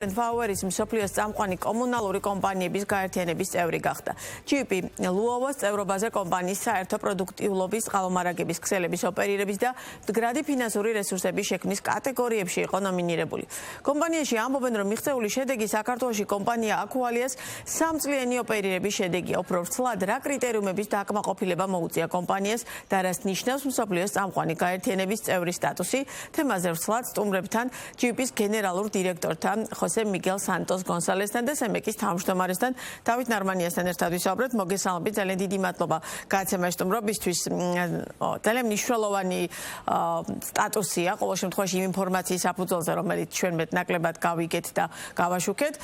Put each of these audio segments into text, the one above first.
Poweris მსოფლიოს წამყვანი კომუნალური კომპანიების გაერთიანების წევრი გახდა. GP ლუოვოს წევრობაზე კომპანიის საერთო პროდუქტიულობის წყალმომარაგების ქსელების ოპერირების და მდგრადი ფინანსური რესურსების შექმნის კატეგორიებში იყო ნომინირებული. კომპანიაში ამბობენ, რომ მიღწეული შედეგი საქართველოში კომპანია აკუალიას 3 წლიანი ოპერირების შედეგია. უფრო ვრცლად რა კრიტერიუმების დაკმაყოფილება მოუწია კომპანიას და რას ნიშნავს მსოფლიოს წამყვანი გაერთიანების წევრის სტატუსი. თემაზე ვრცლად სტუმრებთან GP-ის გენერალურ დირექტორთან Miguel Santos Gonzalez-თან და SEMEC-ის თავმჯდომარესთან დავით ნარმანიასთან ერთად ვისაუბრებთ. მოგესალმებით, ძალიან დიდი მადლობა გადაცემაში სტუმრობისთვის. ძალიან მნიშვნელოვანი სტატუსია ყოველ შემთხვევაში იმ ინფორმაციის საფუძველზე, რომელიც ჩვენ მეტნაკლებად გავიგეთ და გავაშუქეთ.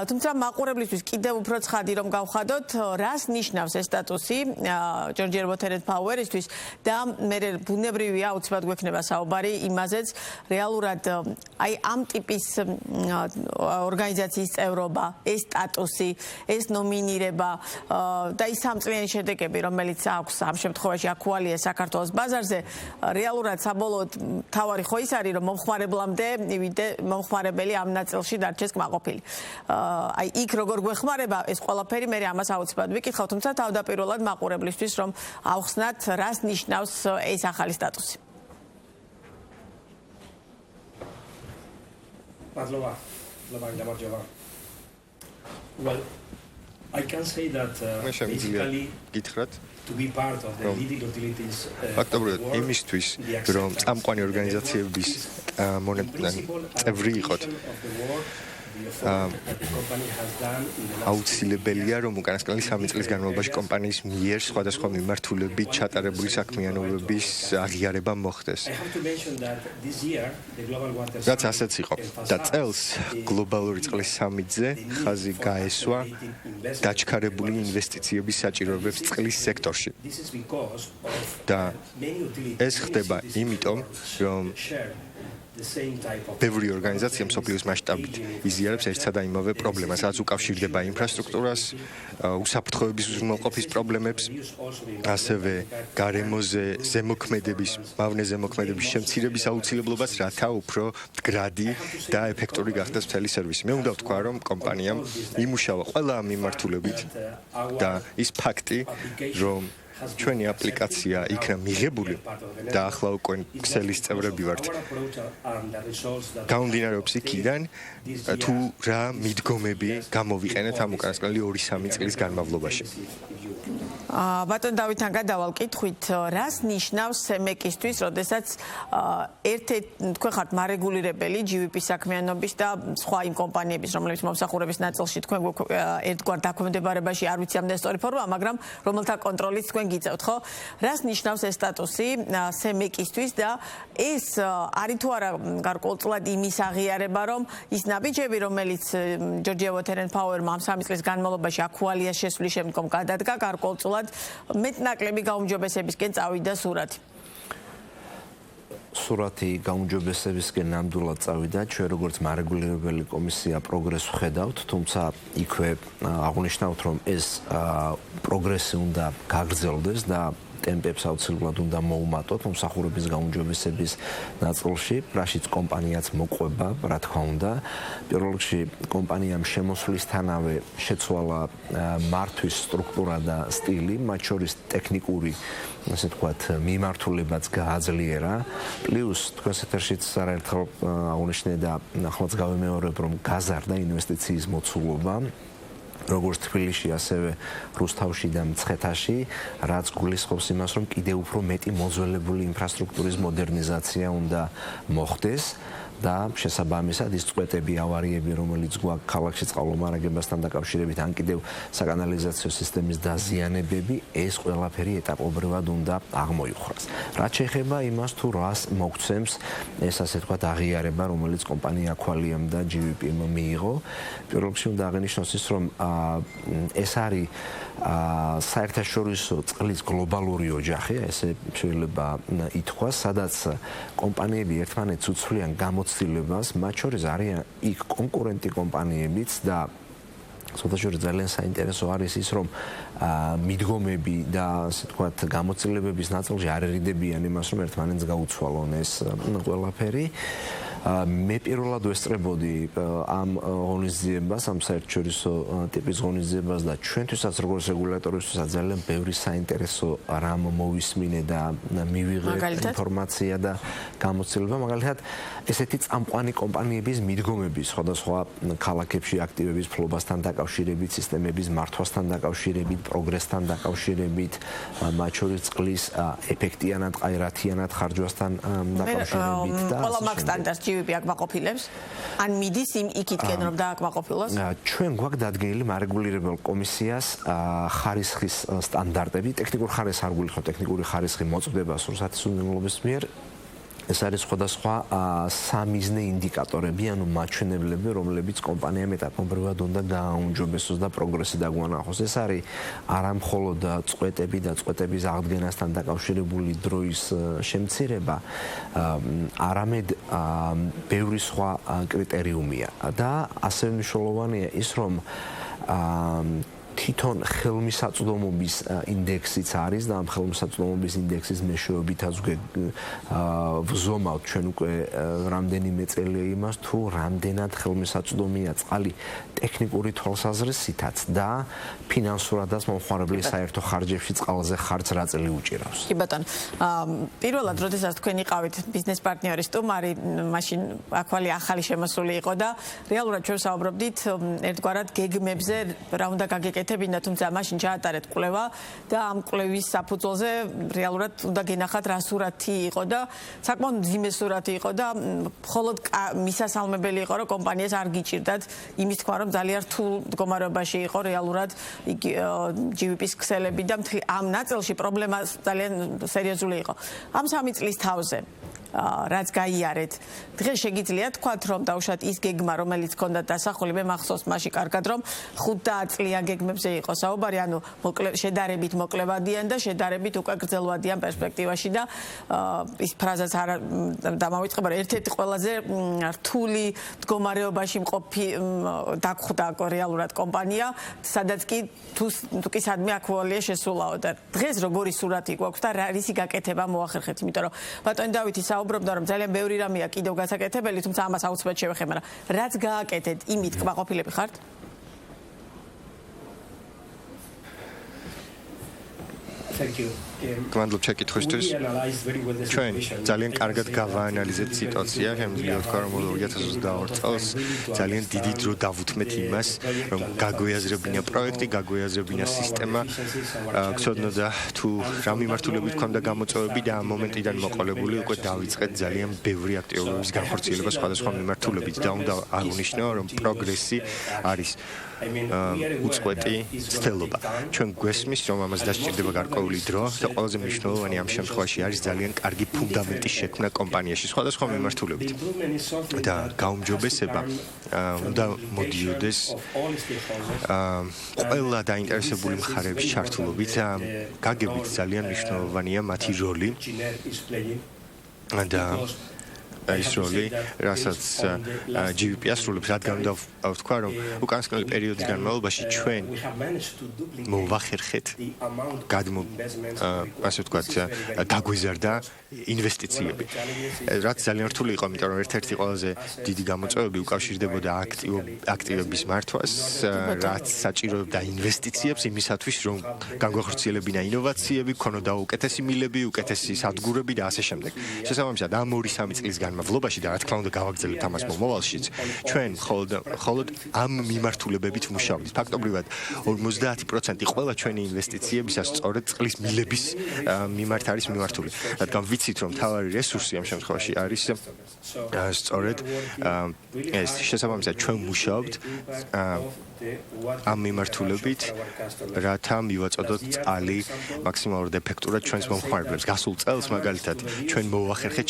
თუმცა მაყურებლისთვის კიდევ უფრო ცხადი რომ გავხადოთ, რას ნიშნავს ეს სტატუსი Georgia Water and Power-ისთვის და მე ბუნებრივია აუცილებლად გვექნება საუბარი იმაზეც, რეალურად აი ამ ტიპის ორგანიზაციის წევრობა, ეს სტატუსი, ეს ნომინირება და ის 3 წლიანი შედეგები, რომელიც აქვს ამ შემთხვევაში აკუალია საქართველოს ბაზარზე, რეალურად საბოლოოდ თავარი ხო ის არის, რომ მომხმარებლამდე მომხმარებელი ამ ნაწილში დარჩეს კმაყოფილი. აი იქ როგორ გვეხმარება ეს ყველაფერი, მე ამას აუცილებლად ვიკითხავ, თუმცა თავდაპირველად მაყურებლისთვის რომ ავხსნათ, რას ნიშნავს ეს ახალი სტატუსი. Well, I can say that basically to be part of the leading utilities ფაქტობრივად იმისთვის რომ წამყვანი ორგანიზაციების წევრი იყოთ აუცილებელია რომ უკანასკნელი 3 წლის განმავლობაში კომპანიის მიერ სხვადასხვა მიმართულებით ჩატარებული საქმიანობების აღიარება მოხდეს. რაც ასეც იყო და წელს გლობალური წყლის სამიტზე ხაზი გაესვა დაჩქარებული ინვესტიციების საჭიროებებს წყლის სექტორში. და ეს ხდება იმიტომ, რომ ბევრი ორგანიზაცია მსოფლიოს მასშტაბით იზიარებს ერთსა და იმავე პრობლემას, რაც უკავშირდება ინფრასტრუქტურას, უსაფრთხოების უზრუნველყოფის პრობლემებს, ასევე გარემოზე ზემოქმედების, მავნე ზემოქმედების შემცირების აუცილებლობას, რათა უფრო მდგრადი და ეფექტური გახდეს მთელი სერვისი. მე უნდა ვთქვა, რომ კომპანიამ იმუშავა ყველა ამ მიმართულებით და ის ფაქტი, რომ ჩვენი აპლიკაცია იქნა მიღებული და ახლა უკვე ქსელის წევრები ვართ. გამომდინარეობს იქიდან, თუ რა მიდგომები გამოვიყენეთ ამ უკანასკნელი 2-3 წლის განმავლობაში. ბატონ დავითთან გადავალ კითხვით, რას ნიშნავს SEMEC-ისთვის, როდესაც თქვენ ხართ მარეგულირებელი GVP საქმიანობის და სხვა იმ კომპანიების, რომლებიც მომსახურების ნაწილში თქვენ ერთგვარ დაქვემდებარებაში არ ვიცი ამდენ სწორი ფორმა, მაგრამ რომელთა კონტროლით თქვენ გიწევთ, ხო? რას ნიშნავს ეს სტატუსი SEMEC-ისთვის და ეს არის თუ არა გარკვეულწილად იმის აღიარება, რომ ის ნაბიჯები, რომელიც Georgia Water and Power-მა ამ 3 წლის განმავლობაში აკუალიას შესვლის შემდგომ გადადგა, გარკვეულწილად მეტნაკლები გაუმჯობესებისკენ წავიდა სურათი. სურათი გაუმჯობესებისკენ ნამდვილად წავიდა. ჩვენ როგორც მარეგულირებელი კომისია პროგრესს ვხედავთ, თუმცა იქვე აღნიშნავთ, რომ ეს პროგრესი უნდა გაგრძელდეს და ტემპებს აუცილებლად უნდა მოუმატოთ მომსახურების გაუმჯობესების ნაწილში, რაშიც კომპანიაც მოყვება, რა თქმა უნდა. პირველ რიგში კომპანიამ შემოსვლისთანავე შეცვალა მართვის სტრუქტურა და სტილი, მათ შორის ტექნიკური, ასე ვთქვათ, მიმართულებაც გააძლიერა. პლუს თქვენს ეთერშიც არაერთხელ აღნიშნე და ახლაც გავიმეორებ, რომ გაზარდა ინვესტიციის მოცულობა. როგორც თბილისში, ასევე რუსთავში და მცხეთაში, რაც გულისხმობს იმას, რომ კიდევ უფრო მეტი მოძველებული ინფრასტრუქტურის მოდერნიზაცია უნდა მოხდეს და შესაბამისად ის წვეტები, ავარიები, რომელიც გვაქვს ქალაქში წყალმომარაგებასთან დაკავშირებით, ან კიდევ საკანალიზაციო სისტემის დაზიანებები, ეს ყველაფერი ეტაპობრივად უნდა აღმოიხრას. რაც შეეხება იმას, თუ რას მოგცემს ეს ასე ვთქვათ აღიარება, რომელიც კომპანია აკუალიამ და GVP-მ მიიღო, პირველ რიგში უნდა აღინიშნოს ის, რომ ეს არის საერთაშორისო წყლის გლობალური ოჯახი, ესე შეიძლება ითქვას, სადაც კომპანიები ერთმანეთს უცვლიან გამოცდილებას, მათ შორის არიან იქ კონკურენტი კომპანიებიც და სოფლიოში ძალიან საინტერესო არის ის, რომ მიდგომები და ასე ვთქვათ, გამოცდილებების ნაწილში არ ერიდებიან იმას, რომ ერთმანეთს გაუცვალონ ეს ყველაფერი. მე პირველად ვესწრებოდი ამ ღონისძიებას, ამ საერთაშორისო ტიპის ღონისძიებას და ჩვენთვისაც როგორც რეგულატორებისთვისაც ძალიან ბევრი საინტერესო რამ მოვისმინე და მივიღე ინფორმაცია და გამოცდილება, მაგალითად ესეთი წამყვანი კომპანიების მიდგომები სხვადასხვა ქალაქებში აქტივების ფლობასთან დაკავშირებით, სისტემების მართვასთან დაკავშირებით, პროგრესთან დაკავშირებით, მათ შორის წყლის ეფექტიანად, ყაირათიანად ხარჯვასთან დაკავშირებით და ყველა მაგ სტანდარტს GVP აკმაყოფილებს? ან მიდის იქითკენ რომ დააკმაყოფილოს? ჩვენ გვაქვს დადგენილი მარეგულირებელ კომისიას ხარისხის სტანდარტები, ტექნიკური ხარისხი არ გულიხო, ტექნიკური ხარისხი მოწვდება სურსათის უნელობის მიერ. ეს არის სხვადასხვა სამიზნე ინდიკატორები, ანუ მაჩვენებლები, რომლებიც კომპანიამ ეტაპობრივად უნდა გააუმჯობესოს და პროგრესი დაგვანახოს. ეს არის არა მხოლოდ წყვეტები და წყვეტების აღდგენასთან დაკავშირებული დროის შემცირება, არამედ ბევრი სხვა კრიტერიუმია და ასევე მნიშვნელოვანია ის, რომ თვითონ ხელმისაწვდომობის ინდექსიც არის და ამ ხელმისაწვდომობის ინდექსის მეშვეობითაც ვზომავთ ჩვენ უკვე რამდენიმე წელია იმას, თუ რამდენად ხელმისაწვდომია წყალი ტექნიკური თვალსაზრისითაც და ფინანსურადაც მომხმარებლის საერთო ხარჯებში წყალზე ხარჯს რა წელი უჭირავს. კი ბატონო, პირველად როდესაც თქვენ იყავით ბიზნეს პარტნიორი სტუმარი, მაშინ აქვალი ახალი შემოსული იყო და რეალურად ჩვენ საუბრობდით ერთგვარად გეგმებზე, რა უნდა გაგეკეთებინა, თუმცა მაშინ ჩაატარეთ კვლევა და ამ კვლევის საფუძველზე რეალურად უნდა გენახათ რა სურათი იყო და საკმაოდ მძიმე სურათი იყო და მხოლოდ მისასალმებელი იყო, რომ კომპანიას არ გიჭირდათ იმის თქვა, რომ ძალიან რთულ მდგომარეობაში იყო რეალურად GVP-ის ქსელები და ამ ნაწილში პრობლემა ძალიან სერიოზული იყო. ამ 3 წლის თავზე რაც გაიარეთ, დღეს შეგიძლიათ თქვათ, რომ დაუშვათ ის გეგმა, რომელიც ჰქონდათ დასახული, მე მახსოვს მაშინ კარგად, რომ 5 წლიან გეგმებზე იყო საუბარი, ანუ შედარებით მოკლევადიან და შედარებით უკვე გრძელვადიან პერსპექტივაში და ის ფრაზაც არ დამავიწყება, რომ ერთ-ერთი ყველაზე რთული მდგომარეობაში მყოფი დაგხვდა რეალურად კომპანია, სადაც კი თუ კი სადმე აქუალია შესულაო და დღეს როგორი სურათი გვაქვს და რა რისი გაკეთება მოახერხეთ, იმიტომ რომ ბატონი დავითი საუბრობდა, რომ ძალიან ბევრი რამეა კიდევ გასაკეთებელი, თუმცა ამას აუცილებლად შევეხე, მაგრამ რაც გააკეთეთ, იმით კმაყოფილები ხართ? Thank you. გმადლობ შეკითხვისთვის. ჩვენ ძალიან კარგად გავაანალიზეთ სიტუაცია, შემიძლია ვთქვა, რომ 2022 წელს ძალიან დიდი დრო დავუთმეთ იმას, რომ გაგვეაზრებინა პროექტი, გაგვეაზრებინა სისტემა, გცოდნოდა თუ რა მიმართულებით გვქონდა გამოწვევები და ამ მომენტიდან მოყოლებული უკვე დავიწყეთ ძალიან ბევრი აქტივობების განხორციელება სხვადასხვა მიმართულებით და უნდა აღნიშნო, რომ პროგრესი არის უწყვეტი ცდელობა. ჩვენ გვესმის, რომ ამას დასჭირდება გარკვეული დრო და ყველაზე მნიშვნელოვანი ამ შემთხვევაში არის ძალიან კარგი ფუნდამენტის შექმნა კომპანიაში სხვადასხვა მიმართულებით. და გაუმჯობესება უნდა მოდიოდეს ყველა დაინტერესებული მხარეების ჩართულობით. გაგებით ძალიან მნიშვნელოვანია მათი როლი და ის როლი, რასაც GVP ასრულებს, რადგან უნდა ვთქვა, რომ უკანასკნელი პერიოდის განმავლობაში ჩვენ მოვახერხეთ, ასე ვთქვათ, გაგვეზარდა ინვესტიციები. რაც ძალიან რთული იყო, იმიტომ რომ ერთ-ერთი ყველაზე დიდი გამოწვევები უკავშირდებოდა აქტივების მართვას, რაც საჭიროებდა ინვესტიციებს იმისათვის, რომ განგვახორციელებინა ინოვაციები, ქონოდა უკეთესი მილები, უკეთესი სადგურები და ასე შემდეგ. შესაბამისად, ამ 2-3 წლის განმავლობაში და რა თქმა უნდა გავაგრძელებთ ამას მომავალშიც, ჩვენ მხოლოდ ამ მიმართულებებით ვმუშაობთ. ფაქტობრივად 50% ყველა ჩვენი ინვესტიციებისა სწორედ წყლის მილების მიმართ არის მიმართული. რადგან ვიცით, რომ მთავარი რესურსი ამ შემთხვევაში არის სწორედ ეს. შესაბამისად, ჩვენ ვმუშაობთ ამ მიმართულებით, რათა მივაწოდოთ წყალი მაქსიმალურად ეფექტურად ჩვენს მომხმარებლებს. გასულ წელს მაგალითად ჩვენ მოვახერხეთ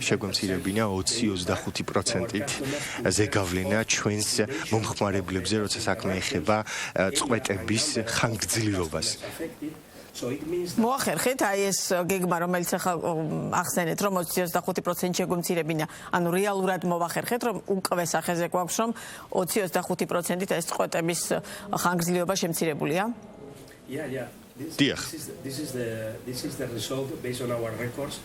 შეგვემცირებინა 20-25%-ით ზეგავლენა ჩვენს მომხმარებლებზე, როცა საქმე ეხება წყვეტების ხანგრძლივობას. მოახერხეთ აი ეს გეგმა, რომელიც ახლა ახსენეთ, რომ 20-25% შეგვემცირებინა, ანუ რეალურად მოვახერხეთ, რომ უკვე სახეზე გვაქვს, რომ 20-25%-ით ეს წყვეტების ხანგრძლივობა შემცირებულია? დიახ. This is the result based on our records.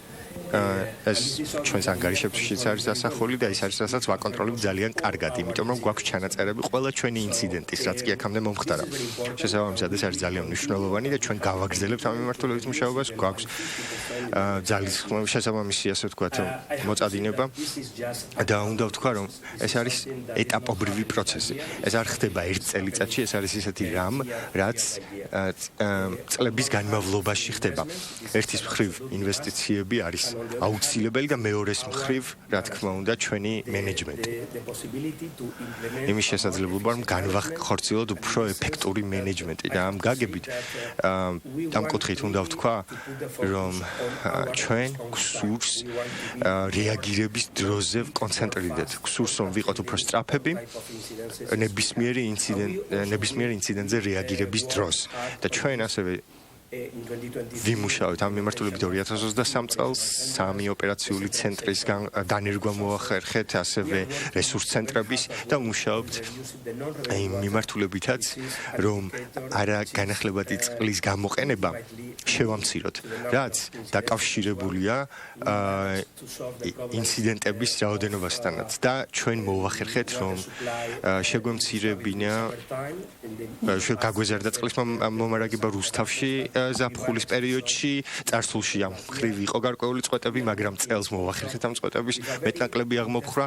ეს ჩვენს ანგარიშებშიც არის დასახული და ის არის რასაც ვაკონტროლებთ ძალიან კარგად, იმიტომ რომ გვაქვს ჩანაწერები ყველა ჩვენი ინციდენტის, რაც კი აქამდე მომხდარა. შესაბამისად ეს არის ძალიან მნიშვნელოვანი და ჩვენ გავაგრძელებთ ამ მიმართულებით მუშაობას, გვაქვს ძალის შესაბამისი, ასე ვთქვათ, მოწადინება და უნდა ვთქვა, რომ ეს არის ეტაპობრივი პროცესი. ეს არ ხდება ერთ წელიწადში, ეს არის ისეთი რამ, რაც წლების განმავლობაში ხდება. ერთის მხრივ ინვესტიციები არის აუცილებელი და მეორეს მხრივ, რა თქმა უნდა, ჩვენი მენეჯმენტი. იმის შესაძლებლობა რომ განვახორციელოთ უფრო ეფექტური მენეჯმენტი და ამ გაგებით ამ კუთხით უნდა ვთქვა, რომ ჩვენ გსურს რეაგირების დროზე ვკონცენტრირდეთ. გსურს რომ ვიყოთ უფრო სწრაფები ნებისმიერ ინციდენტზე რეაგირების დროს და ჩვენ ასევე ვიმუშავეთ ამ მიმართულებით 2023 წელს 3 ოპერაციული ცენტრის დანერგვა მოახერხეთ, ასევე რესურს ცენტრების და ვმუშაობთ იმ მიმართულებითაც, რომ არა განახლებადი წყლის გამოყენება შევამციროთ, რაც დაკავშირებულია ინციდენტების რაოდენობასთანაც და ჩვენ მოვახერხეთ, რომ შეგვემცირებინა გაგვეზარდა წყლის მომარაგება რუსთავში ზაფხულის პერიოდში, წარსულში ამ მხრივ იყო გარკვეული წვეტები, მაგრამ წელს მოვახერხეთ ამ წვეტების მეტნაკლები აღმოფხვრა.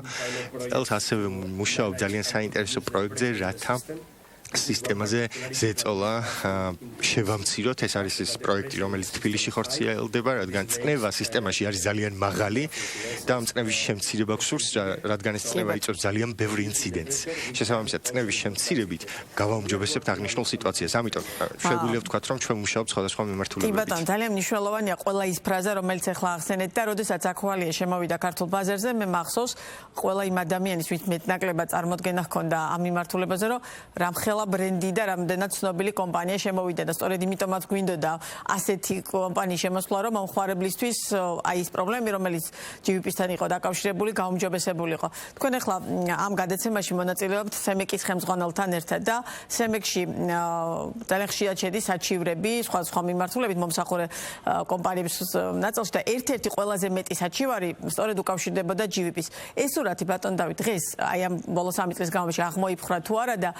წელს ასევე მუშაობ ძალიან საინტერესო პროექტზე, რათა სისტემაზე ზეწოლა შევამციროთ. ეს არის ეს პროექტი, რომელიც თბილისში ხორციელდება, რადგან წნევა სისტემაში არის ძალიან მაღალი და ამ წნევის შემცირება გსურს, რადგან ეს წნევა იწვევს ძალიან ბევრ ინციდენტს. შესაბამისად, წნევის შემცირებით გავაუმჯობესებთ აღნიშნულ სიტუაციას. ამიტომ შეგვიძლია ვთქვათ, რომ ჩვენ ვმუშაობთ სხვადასხვა მიმართულებებით. კი ბატონო, ძალიან მნიშვნელოვანია ყველა ის ფრაზა, რომელიც ახლა ახსენეთ და როდესაც აქვალია შემოვიდა ქართულ ბაზარზე, მე მახსოვს ყველა იმ ადამიანის, ვინც მეტნაკლებად წარმოდგენა ჰქონდა ამ მიმართულებაზე, რომ რამხელა ბრენდი და რამდენად ცნობილი კომპანია შემოვიდა და სწორედ იმიტომაც გვინდოდა ასეთი კომპანიის შემოსვლა, რომ მომხმარებლისთვის აი ეს პრობლემები, რომელიც GVP-სთან იყო დაკავშირებული, გაუმჯობესებული იყო. თქვენ ახლა ამ გადაცემაში მონაწილეობთ სემეკის ხელმძღვანელთან ერთად და სემეკში ძალიან ხშირად შედის საჩივრები, სხვა მიმართულებით მომსახურე კომპანიების ნაწილში და ერთ-ერთი ყველაზე მეტი საჩივარი სწორედ უკავშირდებოდა GVP-ს. ეს სურათი ბატონ დავით დღეს აი ამ ბოლო 3 წლის განმავლობაში აღმოიფხვრა თუ არა და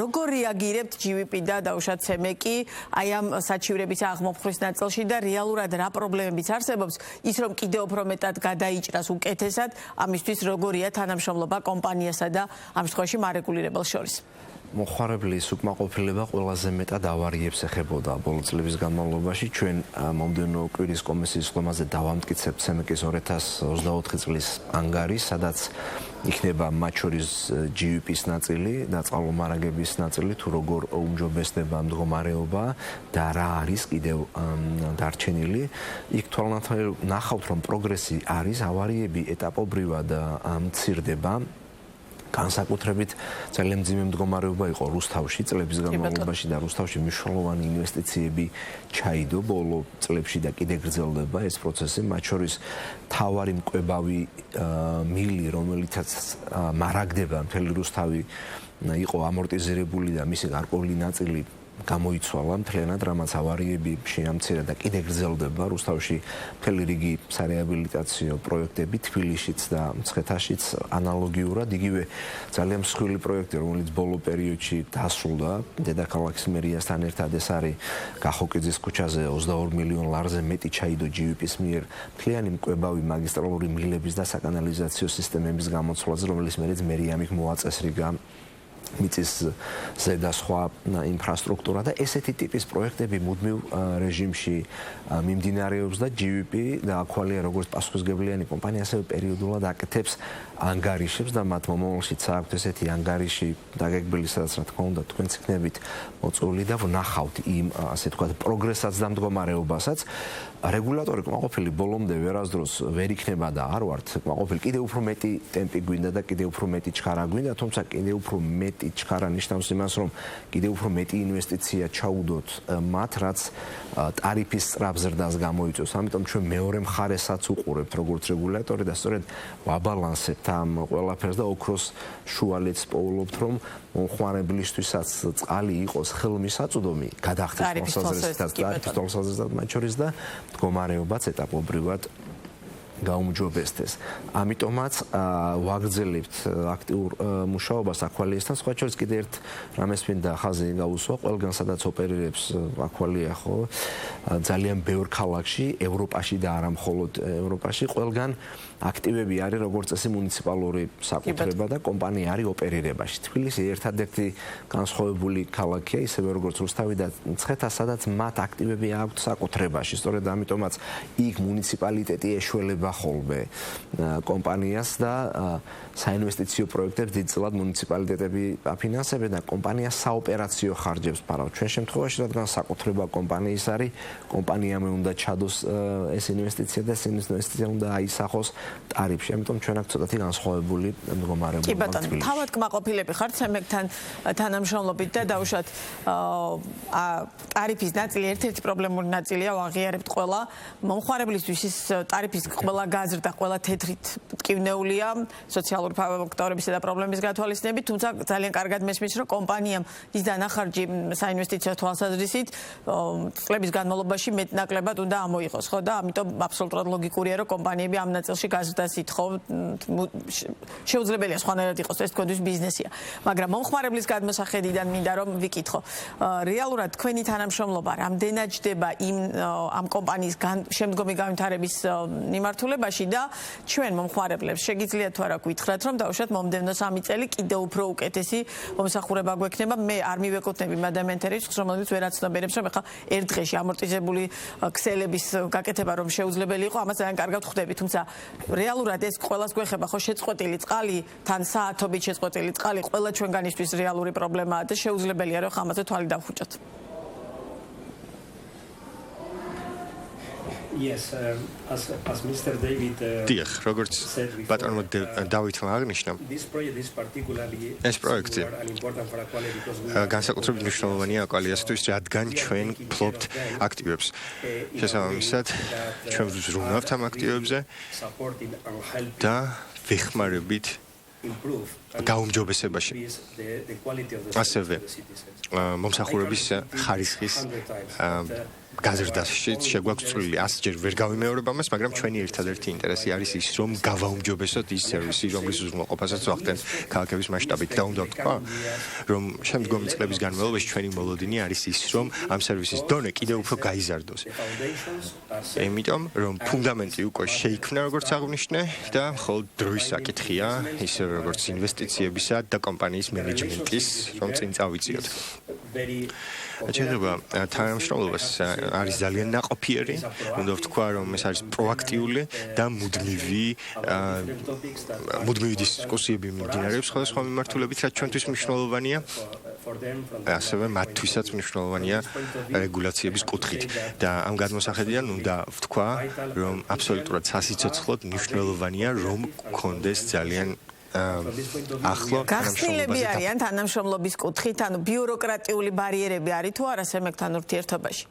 როგორ რეაგირებთ GVP და დაუშვათ სემეკი აი ამ საჩივრების აღმოფხვრის ნაწილში და რეალურად რა პრობლემებიც არსებობს ის რომ კიდევ უფრო მეტად გადაიჭრას უკეთესად ამისთვის როგორია თანამშრომლობა კომპანიასა და ამ შემთხვევაში მარეგულირებელს შორის მოხარებლის უკმაყოფილება ყველაზე მეტად ავარიებს ეხებოდა ბოლო წლების განმავლობაში. ჩვენ მომდევნო კვირის კომისიის ხომაზე დავამტკიცებთ სემეკის 2024 წლის ანგარიშს, სადაც იქნება მათ შორის GVP-ის ნაწილი და წყალმომარაგების ნაწილი, თუ როგორ უმჯობესდება მდგომარეობა და რა არის კიდევ დარჩენილი. იქ თვალნათვალ ნახავთ, რომ პროგრესი არის, ავარიები ეტაპობრივად მცირდება. განსაკუთრებით ძალიან მძიმე მდგომარეობა იყო რუსთავში წლების განმავლობაში და რუსთავში მნიშვნელოვანი ინვესტიციები ჩაიდო ბოლო წლებში და კიდე გრძელდება ეს პროცესი. მათ შორის თავარი მკვებავი მილი, რომელიცაც მარაგდება მთელი რუსთავი, იყო ამორტიზირებული და მისი გარკვეული ნაწილი გამოიცვალა მთლიანად, რამაც ავარიები შეამცირა და კიდე გრძელდება რუსთავში მთელი რიგი სარეაბილიტაციო პროექტები თბილისშიც და მცხეთაშიც ანალოგიურად. იგივე ძალიან მსხვილი პროექტი, რომელიც ბოლო პერიოდში დასრულდა დედაქალაქის მერიასთან ერთად, ეს არის კახოკიძის ქუჩაზე 22 მილიონ ლარზე მეტი ჩაიდო GVP-ის მიერ მთლიანი მკვებავი მაგისტრალური მილების და საკანალიზაციო სისტემების გამოცვლაზე, რომელიც მერია ამით მოაწესრიგა მიწის ზედა სხვა ინფრასტრუქტურა და ესეთი ტიპის პროექტები მუდმივ რეჟიმში მიმდინარეობს და GVP და აქვალია როგორც პასუხისმგებლიანი კომპანია, ასევე პერიოდულად აკეთებს ანგარიშებს და მათ მომავალშიც აქვთ ესეთი ანგარიში დაგეგმილი, სადაც რა თქმა უნდა თქვენც იქნებით მოწვეული და ვნახავთ იმ ასე თქვათ პროგრესაც და მდგომარეობასაც. რეგულატორი კმაყოფილი ბოლომდე ვერასდროს ვერ იქნება და არ ვართ კმაყოფილი. კიდევ უფრო მეტი ტემპი გვინდა და კიდევ უფრო მეტი ჩქარა გვინდა, თუმცა კიდევ უფრო მეტი ჩქარა ნიშნავს იმას, რომ კიდევ უფრო მეტი ინვესტიცია ჩაუდოთ მათ, რაც ტარიფის სწრაფ ზრდას გამოიწვევს. ამიტომ ჩვენ მეორე მხარესაც უყურებთ როგორც რეგულატორი და სწორედ ვაბალანსებთ ამ ყველაფერს და ოქროს შუალედს პოულობთ, რომ მომხმარებლისთვისაც წყალი იყოს ხელმისაწვდომი, გადახდის თვალსაზრისითაც მათ შორის და მდგომარეობაც ეტაპობრივად გაუმჯობესდეს. ამიტომაც ვაგრძელებთ აქტიურ მუშაობას აქვალიესთან. სხვა შორის კიდე ერთ რამეს მინდა ხაზი გაუსვა, ყველგან სადაც ოპერირებს აქვალია ხო, ძალიან ბევრ ქალაქში, ევროპაში და არა მხოლოდ ევროპაში, ყველგან აქტივები არის როგორც წესი მუნიციპალური საკუთრება და კომპანია არის ოპერირებაში. თბილისი ერთადერთი განსხვავებული ქალაქია, ისევე როგორც რუსთავი და მცხეთა, სადაც მათ აქტივები აქვთ საკუთრებაში. სწორედ ამიტომაც იქ მუნიციპალიტეტი ეშველება ხოლმე კომპანიას და საინვესტიციო პროექტებს დიდწილად მუნიციპალიტეტები აფინანსებენ და კომპანია საოპერაციო ხარჯებს ფარავ. ჩვენ შემთხვევაში, რადგან საკუთრება კომპანიის არის, კომპანიამ უნდა ჩადოს ეს ინვესტიცია და ეს ინვესტიცია უნდა აისახოს ტარიფში. ამიტომ ჩვენ აქ ცოტათი განსხვავებული მდგომარეობა. კი ბატონო, თავად კმაყოფილები ხართ ცემეგთან თანამშრომლობით და დაუშვათ ტარიფის ნაწილი ერთ-ერთი პრობლემური ნაწილია, ვაღიარებთ ყველა მომხმარებლისთვის ის ტარიფის ყველა გაზრდა, ყველა თეთრით მტკივნეულია სოციალური ფაქტორებისა და პრობლემის გათვალისწინებით, თუმცა ძალიან კარგად მესმის, რომ კომპანიამ ის დანახარჯი საინვესტიციო თვალსაზრისით წლების განმავლობაში მეტნაკლებად უნდა ამოიღოს, ხო და ამიტომ აბსოლუტურად ლოგიკურია, რომ კომპანიები ამ ნაწილში გაზრდას ითხოვ, შეუძლებელია სხვანაირად იყოს, ეს თქვენთვის ბიზნესია. მაგრამ მომხმარებლის გადმოსახედიდან მინდა რომ ვიკითხო, რეალურად თქვენი თანამშრომლობა რამდენად ჯდება ამ კომპანიის შემდგომი განვითარების მიმართულებაში და ჩვენ მომხმარებლებს შეგიძლიათ თუ არა გითხრათ, რომ დაუშვათ მომდევნო 3 წელი კიდევ უფრო უკეთესი მომსახურება გვექნება. მე არ მივეკუთვნები იმ ადამიანებს, რომელთაც ვერ აცნობიერებს, რომ ეხლა ერთ დღეში ამორტიზებული ქსელების გაკეთება რომ შეუძლებელი იყო, ამას ძალიან კარგად ხვდები, თუმცა რეალურად ეს ყველას გვეხება, ხო, შეწყვეტილი წყალი, თან საათობით შეწყვეტილი წყალი ყველა ჩვენგანისთვის რეალური პრობლემაა და შეუძლებელია რომ ამაზე თვალი დავხვიჭოთ. Yes, as Mr. David დიახ, როგორც ბატონო დავითმა აღნიშნა, ეს პროექტი განსაკუთრებით მნიშვნელოვანია აკვალიასთვის, რადგან ჩვენ ფლობთ აქტივებს. შესაბამისად, ჩვენ ვზრუნავთ ამ აქტივებზე და ვეხმარებით გაუმჯობესებაში. ასევე მომსახურების ხარისხის გაზრდაში შეგვაქვს წვლილი. 100 ჯერ ვერ გავიმეორებ ამას, მაგრამ ჩვენი ერთადერთი ინტერესი არის ის, რომ გავაუმჯობესოთ ის სერვისი, რომლის უზრუნველყოფასაც ვახდენთ ქალაქების მასშტაბით. და უნდა ვთქვა, რომ შემდგომი წლების განმავლობაში ჩვენი მოლოდინი არის ის, რომ ამ სერვისის დონე კიდევ უფრო გაიზარდოს. იმიტომ, რომ ფუნდამენტი უკვე შეიქმნა, როგორც აღნიშნე, და მხოლოდ დროის საკითხია, ისევე როგორც ინვესტიციებისა და კომპანიის მენეჯმენტის, რომ წინ წავიწიოთ. შეიძლება თანამშრომლობას არის ძალიან ნაყოფიერი, უნდა ვთქვა, რომ ეს არის პროაქტიული და მუდმივი დისკუსიები მიმდინარეობს სხვადასხვა მიმართულებით, რაც ჩვენთვის მნიშვნელოვანია. ასევე მათთვისაც მნიშვნელოვანია რეგულაციების კუთხით და ამ გადმოსახედიდან უნდა ვთქვა, რომ აბსოლუტურად სასიცოცხლოდ მნიშვნელოვანია, რომ გქონდეს ძალიან ახლა გახსნილები არიან თანამშრომლობის კუთხით, ანუ ბიუროკრატიული ბარიერები არის თუ არა სემეგთან ურთიერთობაში?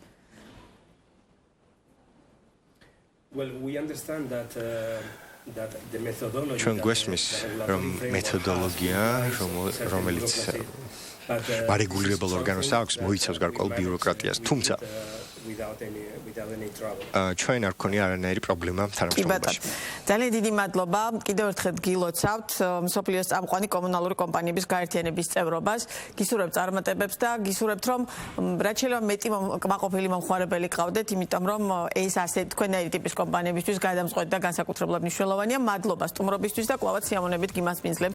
Well, we understand that the methodology ჩვენ გვესმის, რომ მეთოდოლოგია, რომელიც არეგულირებელ ორგანოს აქვს, მოიცავს გარკვეულ ბიუროკრატიას, თუმცა ჩვენ არ გქონია არანაირი პრობლემა თანამშრომლობაში. ძალიან დიდი მადლობა. კიდევ ერთხელ გილოცავთ მსოფლიოს წამყვანი კომუნალური კომპანიების გაერთიანების წევრობას. გისურვებთ წარმატებებს და გისურვებთ, რომ რაც შეიძლება მეტი კმაყოფილი მომხმარებელი გყავდეთ, იმიტომ რომ ეს ასე თქვენაირი ტიპის კომპანიებისთვის გადამწყვეტ და განსაკუთრებულად მნიშვნელოვანია. მადლობა სტუმრობისთვის და კვლავაც სიამოვნებით გიმასპინძლებთ.